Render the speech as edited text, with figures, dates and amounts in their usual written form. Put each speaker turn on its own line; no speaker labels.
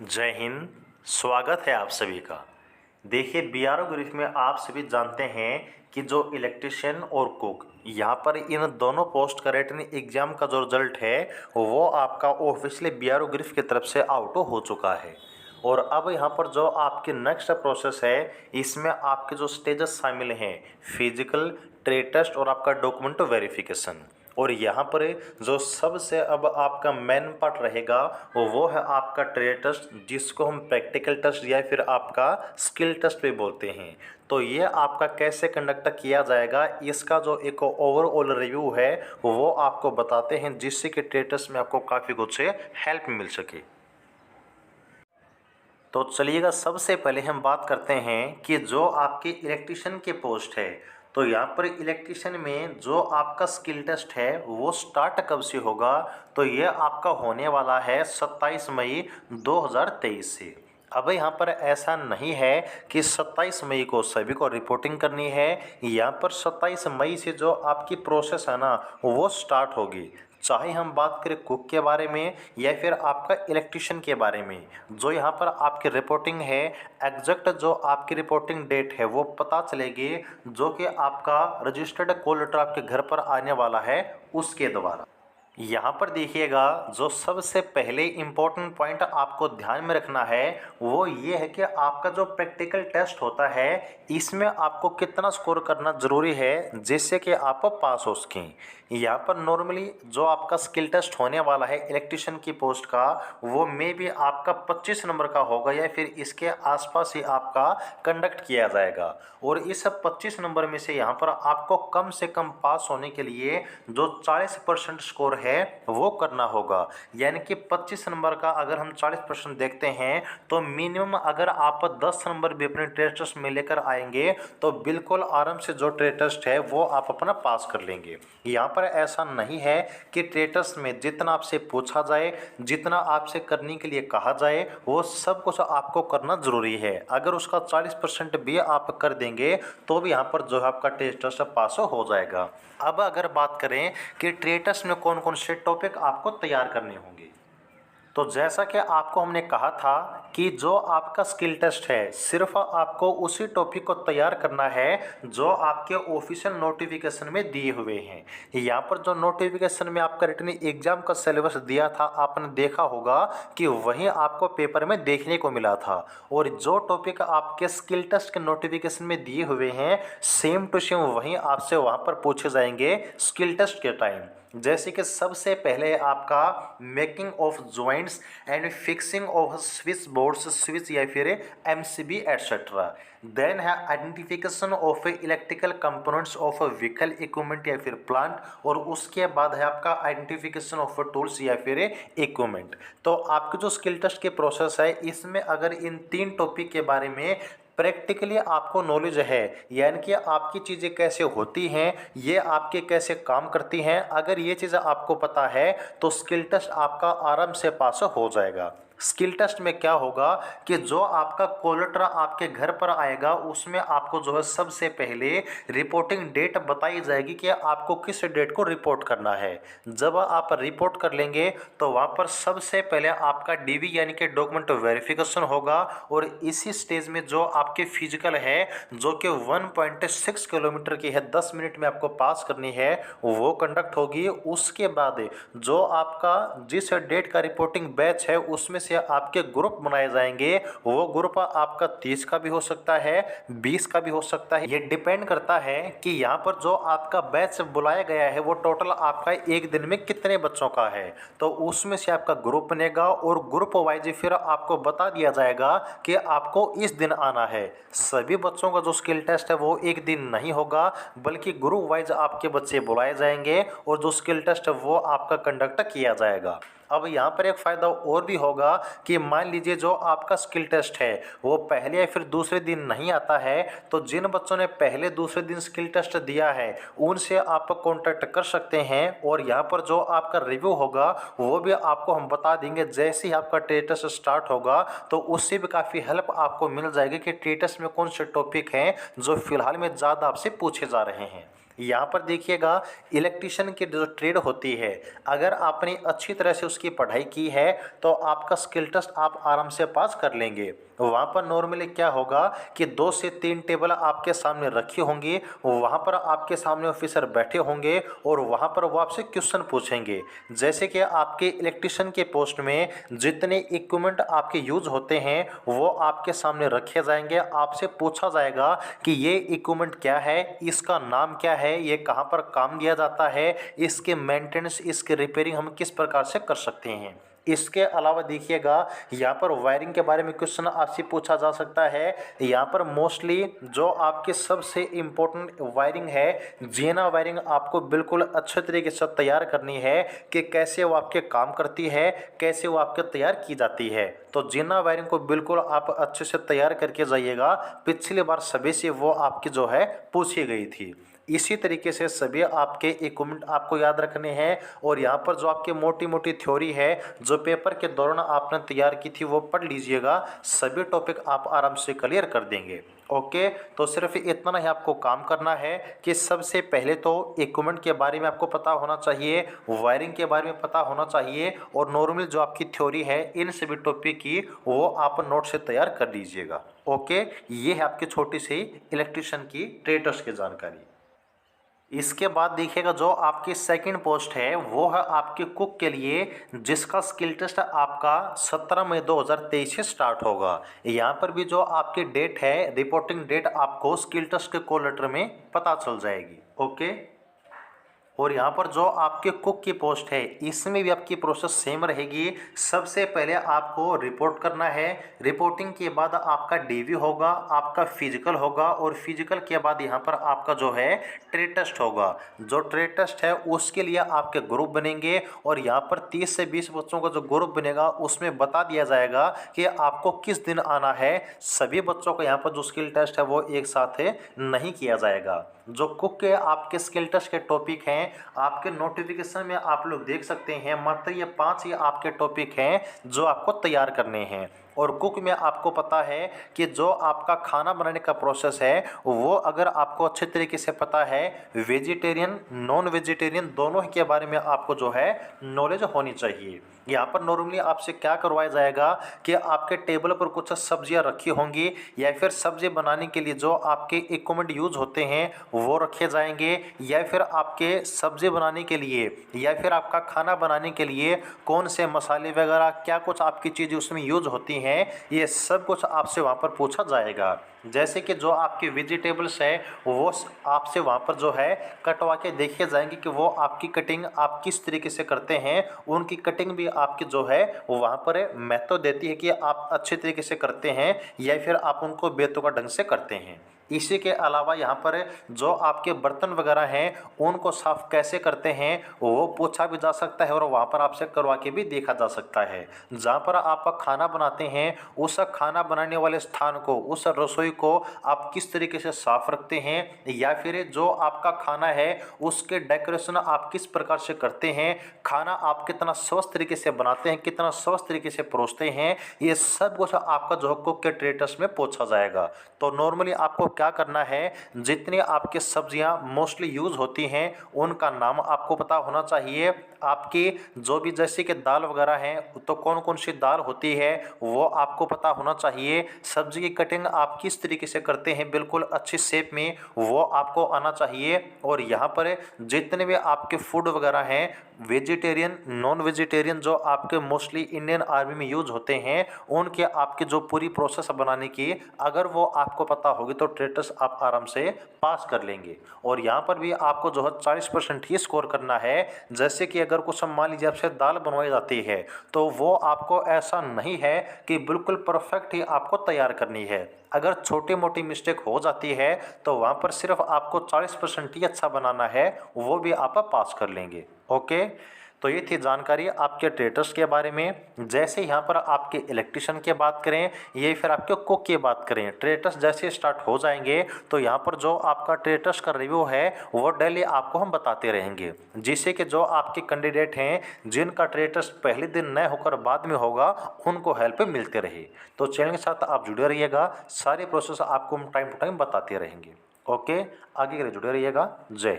जय हिंद। स्वागत है आप सभी का। देखिए, बीआरओ ग्रुप में आप सभी जानते हैं कि जो इलेक्ट्रिशियन और कुक, यहाँ पर इन दोनों पोस्ट का रिटन एग्जाम का जो रिजल्ट है वो आपका ऑफिशियली बीआरओ ग्रुप की तरफ से आउट हो चुका है। और अब यहाँ पर जो आपकी नेक्स्ट प्रोसेस है, इसमें आपके जो स्टेजेस शामिल हैं, फिजिकल, ट्रेड टेस्ट और आपका डॉक्यूमेंट वेरिफिकेशन। और यहाँ पर जो सबसे अब आपका मेन पार्ट रहेगा वो है आपका ट्रेड टेस्ट, जिसको हम प्रैक्टिकल टेस्ट या फिर आपका स्किल टेस्ट भी बोलते हैं। तो ये आपका कैसे कंडक्ट किया जाएगा, इसका जो एक ओवरऑल रिव्यू है वो आपको बताते हैं, जिससे कि ट्रेड टेस्ट में आपको काफ़ी कुछ हेल्प मिल सके। तो चलिएगा, सबसे पहले हम बात करते हैं कि जो आपके इलेक्ट्रिशियन के पोस्ट है, तो यहाँ पर इलेक्ट्रिशियन में जो आपका स्किल टेस्ट है वो स्टार्ट कब से होगा, तो ये आपका होने वाला है 27 मई 2023 से। अब यहाँ पर ऐसा नहीं है कि 27 मई को सभी को रिपोर्टिंग करनी है। यहाँ पर 27 मई से जो आपकी प्रोसेस है ना वो स्टार्ट होगी। चाहे हम बात करें कुक के बारे में या फिर आपका इलेक्ट्रिशियन के बारे में, जो यहाँ पर आपकी रिपोर्टिंग है, एग्जैक्ट जो आपकी रिपोर्टिंग डेट है वो पता चलेगी, जो कि आपका रजिस्टर्ड कॉल लेटर आपके घर पर आने वाला है उसके द्वारा। यहाँ पर देखिएगा, जो सबसे पहले इम्पोर्टेंट पॉइंट आपको ध्यान में रखना है वो ये है कि आपका जो प्रैक्टिकल टेस्ट होता है इसमें आपको कितना स्कोर करना ज़रूरी है जिससे कि आप पास हो सकें। यहाँ पर नॉर्मली जो आपका स्किल टेस्ट होने वाला है इलेक्ट्रिशियन की पोस्ट का, वो मे भी आपका 25 नंबर का होगा या फिर इसके आसपास ही आपका कंडक्ट किया जाएगा। और इस 25 नंबर में से यहाँ पर आपको कम से कम पास होने के लिए जो 40% स्कोर है वो करना होगा। यानी कि 25 नंबर का अगर हम 40% देखते हैं तो मिनिमम अगर आप 10 नंबर भी अपने ट्रेड टेस्ट में लेकर आएंगे तो बिल्कुल आराम से जो ट्रेड टेस्ट है वो आप अपना पास कर लेंगे। यहाँ पर ऐसा नहीं है कि ट्रेड टेस्ट में जितना आपसे पूछा जाए, जितना आपसे करने के लिए कहा जाए, वो सब कुछ आपको करना जरूरी है। अगर उसका 40% भी आप कर देंगे तो भी यहाँ पर जो है आपका ट्रेड टेस्ट पास हो जाएगा। अब अगर बात करें कि ट्रेड टेस्ट में कौन कौन से टॉपिक आपको तैयार करने होंगे, तो जैसा कि आपको हमने कहा था कि जो आपका स्किल टेस्ट है सिर्फ आपको उसी टॉपिक को तैयार करना है जो आपके ऑफिशियल नोटिफिकेशन में दिए हुए हैं। यहाँ पर जो नोटिफिकेशन में आपका रिटन एग्जाम का सिलेबस दिया था, आपने देखा होगा कि वही आपको पेपर में देखने को मिला था। और जो टॉपिक आपके स्किल टेस्ट के नोटिफिकेशन में दिए हुए हैं सेम टू सेम वही आपसे वहाँ पर पूछे जाएंगे स्किल टेस्ट के टाइम। जैसे कि सबसे पहले आपका making of joints and fixing off switch boards, switch या फिर एमसीबी एटसेट्रा। देन है identification of electrical components of vehicle equipment या फिर प्लांट। और उसके बाद है आपका आइडेंटिफिकेशन ऑफ टूल्स या फिर इक्विपमेंट। तो आपके जो स्किल टेस्ट के प्रोसेस है इसमें अगर इन 3 टॉपिक के बारे में प्रैक्टिकली आपको नॉलेज है, यानी कि आपकी चीज़ें कैसे होती हैं, ये आपके कैसे काम करती हैं, अगर ये चीज़ें आपको पता है तो स्किल टेस्ट आपका आराम से पास हो जाएगा। स्किल टेस्ट में क्या होगा कि जो आपका कॉल लेटर आपके घर पर आएगा उसमें आपको जो है सबसे पहले रिपोर्टिंग डेट बताई जाएगी कि आपको किस डेट को रिपोर्ट करना है। जब आप रिपोर्ट कर लेंगे तो वहाँ पर सबसे पहले आपका डीवी यानी कि डॉक्यूमेंट वेरिफिकेशन होगा। और इसी स्टेज में जो आपके फिजिकल है जो कि 1.6 किलोमीटर की है, 10 मिनट में आपको पास करनी है, वो कंडक्ट होगी। उसके बाद जो आपका जिस डेट का रिपोर्टिंग बैच है उसमें से आपके ग्रुप बनाए जाएंगे। वो ग्रुप आपका 30 का भी हो सकता है, 20 का भी हो सकता है। ये डिपेंड करता है कि यहाँ पर जो आपका बैच बुलाया गया है वो टोटल आपका एक दिन में कितने बच्चों का है, तो उसमें से आपका ग्रुप बनेगा और ग्रुप वाइज फिर आपको बता दिया जाएगा कि आपको इस दिन आना है। सभी बच्चों का जो स्किल टेस्ट है वो एक दिन नहीं होगा, बल्कि ग्रुप वाइज आपके बच्चे बुलाए जाएंगे और जो स्किल टेस्ट है वो आपका कंडक्ट किया जाएगा। अब यहाँ पर एक फ़ायदा और भी होगा कि मान लीजिए जो आपका स्किल टेस्ट है वो पहले या फिर दूसरे दिन नहीं आता है, तो जिन बच्चों ने पहले दूसरे दिन स्किल टेस्ट दिया है उनसे आप कॉन्टैक्ट कर सकते हैं। और यहाँ पर जो आपका रिव्यू होगा वो भी आपको हम बता देंगे जैसे ही आपका ट्रेड टेस्ट स्टार्ट होगा, तो उससे भी काफ़ी हेल्प आपको मिल जाएगी कि ट्रेड टेस्ट में कौन से टॉपिक हैं जो फिलहाल में ज़्यादा आपसे पूछे जा रहे हैं। यहाँ पर देखिएगा इलेक्ट्रीशियन की जो ट्रेड होती है, अगर आपने अच्छी तरह से उसकी पढ़ाई की है तो आपका स्किल टेस्ट आप आराम से पास कर लेंगे। वहाँ पर नॉर्मली क्या होगा कि 2 से 3 टेबल आपके सामने रखी होंगी, वहाँ पर आपके सामने ऑफिसर बैठे होंगे और वहाँ पर वो आपसे क्वेश्चन पूछेंगे। जैसे कि आपके इलेक्ट्रीशियन के पोस्ट में जितने इक्विपमेंट आपके यूज होते हैं वो आपके सामने रखे जाएंगे। आपसे पूछा जाएगा कि ये इक्विपमेंट क्या है, इसका नाम क्या है, ये कहाँ पर काम दिया जाता है, इसके मेंटेनेंस, इसके रिपेयरिंग हम किस प्रकार से कर सकते हैं। इसके अलावा देखिएगा यहाँ पर वायरिंग के बारे में क्वेश्चन आपसे पूछा जा सकता है। यहाँ पर मोस्टली जो आपके सबसे इम्पोर्टेंट वायरिंग है, जीना वायरिंग आपको बिल्कुल अच्छे तरीके से तैयार करनी है कि कैसे वो आपके काम करती है, कैसे वो आपके तैयार की जाती है। तो जीना वायरिंग को बिल्कुल आप अच्छे से तैयार करके जाइएगा। पिछली बार सभी से वो आपकी जो है पूछी गई थी। इसी तरीके से सभी आपके इक्विपमेंट आपको याद रखने हैं और यहाँ पर जो आपकी मोटी मोटी थ्योरी है जो पेपर के दौरान आपने तैयार की थी वो पढ़ लीजिएगा। सभी टॉपिक आप आराम से क्लियर कर देंगे। ओके, तो सिर्फ इतना ही आपको काम करना है कि सबसे पहले तो इक्विपमेंट के बारे में आपको पता होना चाहिए, वायरिंग के बारे में पता होना चाहिए और नॉर्मल जो आपकी थ्योरी है इन सभी टॉपिक की वो आप नोट से तैयार कर लीजिएगा। ओके, ये है आपकी छोटी सी इलेक्ट्रीशियन की ट्रेड टेस्ट की जानकारी। इसके बाद देखिएगा जो आपकी सेकंड पोस्ट है वो है आपके कुक के लिए, जिसका स्किल टेस्ट आपका 17 मई 2023 से स्टार्ट होगा। यहाँ पर भी जो आपकी डेट है, रिपोर्टिंग डेट आपको स्किल टेस्ट के कॉल लेटर में पता चल जाएगी। ओके, और यहाँ पर जो आपके कुक की पोस्ट है इसमें भी आपकी प्रोसेस सेम रहेगी। सबसे पहले आपको रिपोर्ट करना है, रिपोर्टिंग के बाद आपका डीवी होगा, आपका फिजिकल होगा और फिजिकल के बाद यहाँ पर आपका जो है ट्रेड टेस्ट होगा। जो ट्रेड टेस्ट है उसके लिए आपके ग्रुप बनेंगे और यहाँ पर 30 से 20 बच्चों का जो ग्रुप बनेगा उसमें बता दिया जाएगा कि आपको किस दिन आना है। सभी बच्चों को यहाँ पर जो स्किल टेस्ट है वो एक साथ नहीं किया जाएगा। जो कुक के आपके स्किल टेस्ट के टॉपिक हैं आपके नोटिफिकेशन में आप लोग देख सकते हैं, मात्र ये 5 ही आपके टॉपिक हैं जो आपको तैयार करने हैं। और कुक में आपको पता है कि जो आपका खाना बनाने का प्रोसेस है वो अगर आपको अच्छे तरीके से पता है, वेजिटेरियन नॉन वेजिटेरियन दोनों के बारे में आपको जो है नॉलेज होनी चाहिए। यहाँ पर नॉर्मली आपसे क्या करवाया जाएगा कि आपके टेबल पर कुछ सब्जियां रखी होंगी या फिर सब्जी बनाने के लिए जो आपके इक्विपमेंट यूज होते हैं वो रखे जाएंगे, या फिर आपके सब्जी बनाने के लिए या फिर आपका खाना बनाने के लिए कौन से मसाले वगैरह क्या कुछ आपकी चीज़ें उसमें यूज होती हैं, ये सब कुछ आपसे वहाँ पर पूछा जाएगा। जैसे कि जो आपके वेजिटेबल्स है वो आपसे वहाँ पर जो है कटवा के देखे जाएंगे कि वो आपकी कटिंग आप किस तरीके से करते हैं। उनकी कटिंग भी आपकी जो है वो वहाँ पर महत्व देती है कि आप अच्छे तरीके से करते हैं या फिर आप उनको बेतुका ढंग से करते हैं। इसी के अलावा यहाँ पर जो आपके बर्तन वगैरह हैं उनको साफ कैसे करते हैं वो पूछा भी जा सकता है और वहाँ पर आपसे करवा के भी देखा जा सकता है। जहाँ पर आप खाना बनाते हैं उस खाना बनाने वाले स्थान को, उस रसोई को आप किस तरीके से साफ रखते हैं, या फिर जो आपका खाना है उसके डेकोरेशन आप किस प्रकार से करते हैं, खाना आप कितना स्वस्थ तरीके से बनाते हैं, कितना स्वस्थ तरीके से परोसते हैं, ये सब कुछ आपका जो कुक के ट्रेड टेस्ट में पूछा जाएगा। तो नॉर्मली आपको क्या करना है, जितनी आपकी सब्जियां मोस्टली यूज होती हैं उनका नाम आपको पता होना चाहिए। आपकी जो भी जैसे कि दाल वगैरह हैं तो कौन कौन सी दाल होती है वो आपको पता होना चाहिए। सब्जी की कटिंग आप किस तरीके से करते हैं बिल्कुल अच्छी शेप में वो आपको आना चाहिए। और यहाँ पर जितने भी आपके फूड वगैरह हैं वेजिटेरियन नॉन वेजिटेरियन जो आपके मोस्टली इंडियन आर्मी में यूज होते हैं उनके आपके जो पूरी प्रोसेस बनाने की अगर वो आपको पता होगी तो ट्रेड टेस्ट आप आराम से पास कर लेंगे। और यहाँ पर भी आपको जो है 40% ही स्कोर करना है। जैसे कि अगर कुछ मान लीजिए आपसे दाल बनवाई जाती है तो वो आपको ऐसा नहीं है कि बिल्कुल परफेक्ट ही आपको तैयार करनी है। अगर छोटी मोटी मिस्टेक हो जाती है तो वहाँ पर सिर्फ आपको 40% ही अच्छा बनाना है, वो भी आप पास कर लेंगे। ओके, तो ये थी जानकारी आपके ट्रेड टेस्ट के बारे में। जैसे यहाँ पर आपके इलेक्ट्रिशियन की बात करें ये फिर आपके कुक की बात करें, ट्रेड टेस्ट जैसे स्टार्ट हो जाएंगे तो यहाँ पर जो आपका ट्रेड टेस्ट का रिव्यू है वो डेली आपको हम बताते रहेंगे, जिससे कि जो आपके कैंडिडेट हैं जिनका ट्रेड टेस्ट पहले दिन न होकर बाद में होगा उनको हेल्प मिलते रहे। तो चैनल के साथ आप जुड़े रहिएगा, सारे प्रोसेस आपको हम टाइम टू टाइम बताते रहेंगे। ओके, आगे के लिए जुड़े रहिएगा। जय हिंद।